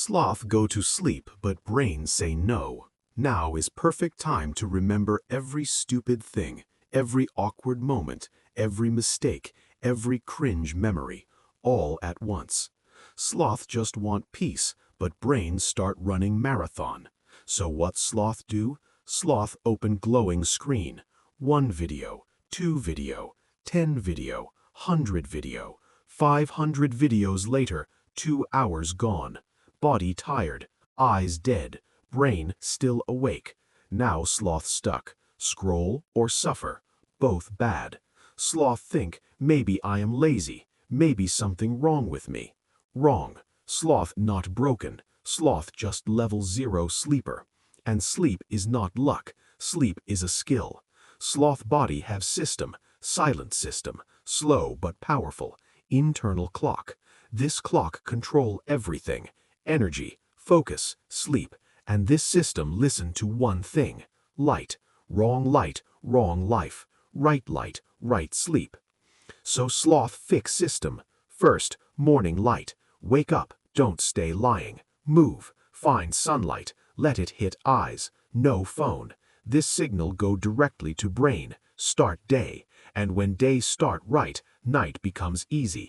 Sloth go to sleep, but brain say no. Now is perfect time to remember every stupid thing, every awkward moment, every mistake, every cringe memory, all at once. Sloth just want peace, but brains start running marathon. So what sloth do? Sloth open glowing screen. 1 video, 2 video, 10 video, 100 video, 500 videos later, 2 hours gone. Body tired, eyes dead, brain still awake. Now sloth stuck. Scroll or suffer. Both bad. Sloth think, maybe I am lazy. Maybe something wrong with me. Wrong. Sloth not broken. Sloth just level 0 sleeper. And sleep is not luck. Sleep is a skill. Sloth body have system. Silent system. Slow but powerful. Internal clock. This clock control everything. Energy, focus, sleep, and this system listen to one thing: light, wrong life, right sleep. So sloth fix system. First, morning light, wake up, don't stay lying, move, find sunlight, let it hit eyes, no phone. This signal go directly to brain, start day, and when day start right, night becomes easy.